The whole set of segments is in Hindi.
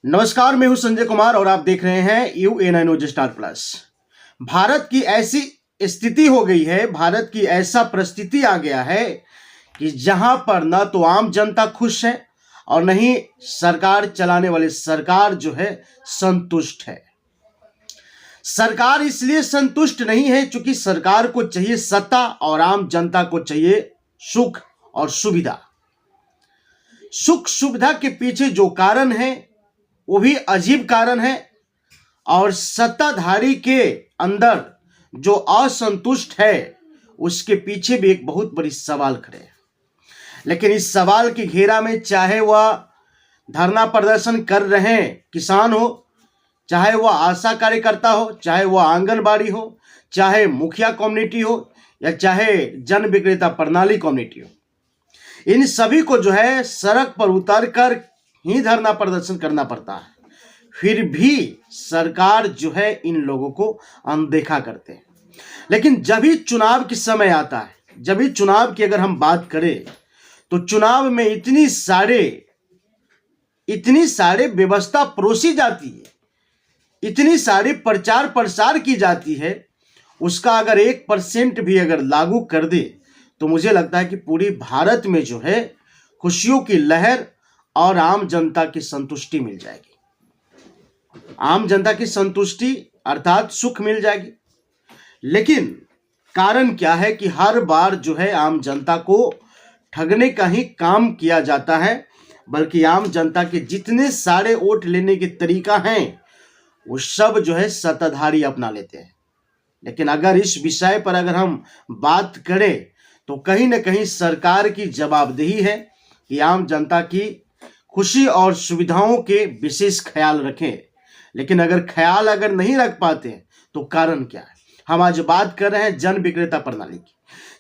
नमस्कार, मैं हूं संजय कुमार और आप देख रहे हैं UANI news star plus. Bharat की ऐसी स्थिति हो गई है, भारत की ऐसा परिस्थिति आ गया है कि जहां पर ना तो आम जनता खुश है और न ही सरकार चलाने वाली सरकार जो है संतुष्ट है। सरकार इसलिए संतुष्ट नहीं है क्योंकि सरकार को चाहिए सत्ता और आम जनता को चाहिए सुख और सुविधा। सुख सुविधा के पीछे जो कारण है वो भी अजीब कारण है और सत्ताधारी के अंदर जो असंतुष्ट है उसके पीछे भी एक बहुत बड़ी सवाल खड़े है। लेकिन इस सवाल की घेरा में चाहे वह धरना प्रदर्शन कर रहे किसान हो, चाहे वह आशा कार्यकर्ता हो, चाहे वह आंगनबाड़ी हो, चाहे मुखिया कम्युनिटी हो या चाहे जन विक्रेता प्रणाली कम्युनिटी हो, इन सभी को जो है सड़क पर उतर कर ही धरना प्रदर्शन करना पड़ता है। फिर भी सरकार जो है इन लोगों को अनदेखा करते हैं। लेकिन जब भी चुनाव के समय आता है, जब भी चुनाव की अगर हम बात करें तो चुनाव में इतनी सारे व्यवस्था परोसी जाती है, इतनी सारी प्रचार प्रसार की जाती है, उसका अगर 1% भी अगर लागू कर दे तो मुझे लगता है कि पूरी भारत में जो है खुशियों की लहर और आम जनता की संतुष्टि मिल जाएगी। आम जनता की संतुष्टि अर्थात सुख मिल जाएगी। लेकिन कारण क्या है कि हर बार जो है आम जनता को ठगने का ही काम किया जाता है, बल्कि आम जनता के जितने सारे वोट लेने के तरीका हैं वो सब जो है सत्ताधारी अपना लेते हैं। लेकिन अगर इस विषय पर अगर हम बात करें तो कहीं ना कहीं सरकार की जवाबदेही है कि आम जनता की खुशी और सुविधाओं के विशेष ख्याल रखें। लेकिन अगर नहीं रख पाते हैं तो कारण क्या है? हम आज बात कर रहे हैं जन विक्रेता प्रणाली की।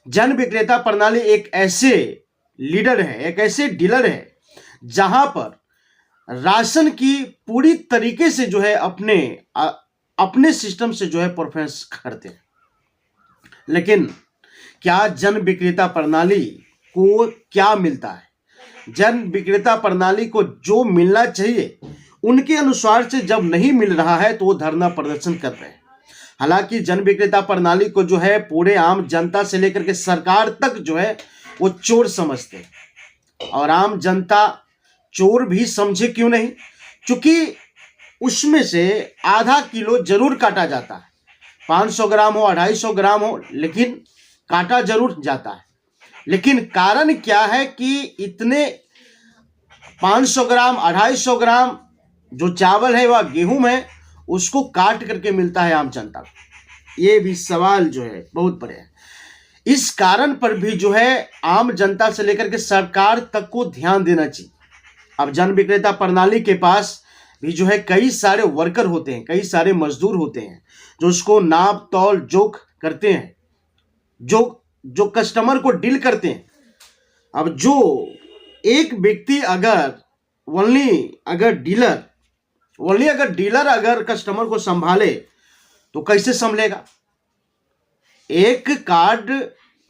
जन विक्रेता प्रणाली एक ऐसे लीडर है, एक ऐसे डीलर है जहां पर राशन की पूरी तरीके से जो है अपने सिस्टम से जो है परफॉर्मेंस करते हैं। लेकिन क्या जन विक्रेता प्रणाली को क्या मिलता है? जन विक्रेता प्रणाली को जो मिलना चाहिए उनके अनुसार से जब नहीं मिल रहा है तो वो धरना प्रदर्शन कर रहे हैं। हालांकि जन विक्रेता प्रणाली को जो है पूरे आम जनता से लेकर के सरकार तक जो है वो चोर समझते हैं। और आम जनता चोर भी समझे क्यों नहीं, क्योंकि उसमें से आधा किलो जरूर काटा जाता है। 500 ग्राम हो, 250 ग्राम हो, लेकिन काटा जरूर जाता है। लेकिन कारण क्या है कि इतने 500 ग्राम 250 ग्राम जो चावल है वह गेहूं है उसको काट करके मिलता है आम जनता को। ये भी सवाल जो है बहुत बड़े है। इस कारण पर भी जो है आम जनता से लेकर के सरकार तक को ध्यान देना चाहिए। अब जन विक्रेता प्रणाली के पास भी जो है कई सारे वर्कर होते हैं, कई सारे मजदूर होते हैं जो उसको नाप तौल जोख करते हैं, जो कस्टमर को डील करते हैं। अब जो एक व्यक्ति अगर डीलर अगर कस्टमर को संभाले तो कैसे संभलेगा? एक कार्ड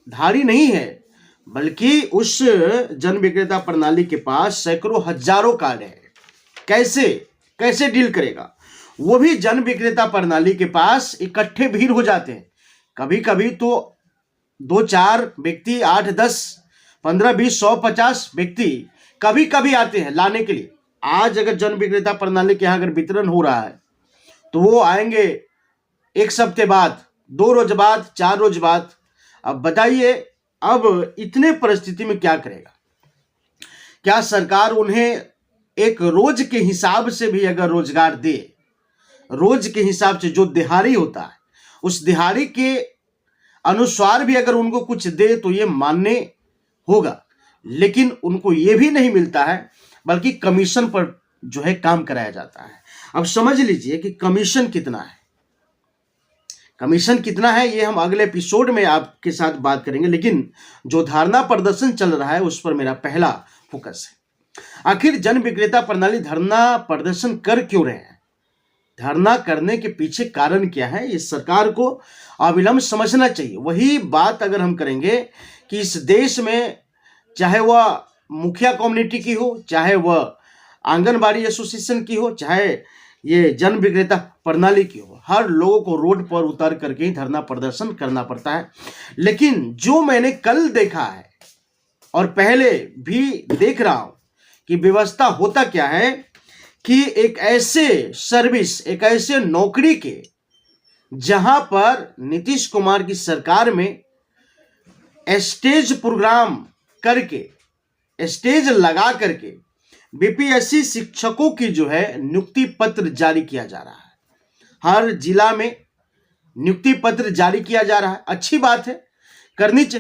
धारी नहीं है, बल्कि उस जन विक्रेता प्रणाली के पास सैकड़ों हजारों कार्ड है। कैसे डील करेगा? वो भी जन विक्रेता प्रणाली के पास इकट्ठे भीड़ हो जाते हैं। कभी कभी तो 2-4 व्यक्ति, 8-10, 15-20, 100-50 व्यक्ति कभी कभी आते हैं लाने के लिए। आज अगर जन विक्रेता प्रणाली के यहाँ अगर वितरण हो रहा है तो वो आएंगे 1 हफ्ते बाद, 2 रोज बाद, 4 रोज बाद। अब बताइए, अब इतने परिस्थिति में क्या करेगा? क्या सरकार उन्हें एक रोज के हिसाब से भी अगर रोजगार दे, रोज के हिसाब से जो दिहाड़ी होता है उस दिहाड़ी के अनुसार भी अगर उनको कुछ दे तो ये मान्य होगा। लेकिन उनको ये भी नहीं मिलता है, बल्कि कमीशन पर जो है काम कराया जाता है। अब समझ लीजिए कि कमीशन कितना है ये हम अगले एपिसोड में आपके साथ बात करेंगे। लेकिन जो धरना प्रदर्शन चल रहा है उस पर मेरा पहला फोकस है। आखिर जन विक्रेता प्रणाली धरना प्रदर्शन कर क्यों रहे हैं? धरना करने के पीछे कारण क्या है, ये सरकार को अविलंब समझना चाहिए। वही बात अगर हम करेंगे कि इस देश में चाहे वह मुखिया कम्युनिटी की हो, चाहे वह आंगनबाड़ी एसोसिएशन की हो, चाहे ये जन विक्रेता प्रणाली की हो, हर लोगों को रोड पर उतर करके ही धरना प्रदर्शन करना पड़ता है। लेकिन जो मैंने कल देखा है और पहले भी देख रहा हूं कि व्यवस्था होता क्या है कि एक ऐसे सर्विस, एक ऐसे नौकरी के जहां पर नीतीश कुमार की सरकार में स्टेज प्रोग्राम करके, स्टेज लगा करके बीपीएससी शिक्षकों की जो है नियुक्ति पत्र जारी किया जा रहा है। हर जिला में नियुक्ति पत्र जारी किया जा रहा है। अच्छी बात है, करनी चाहिए।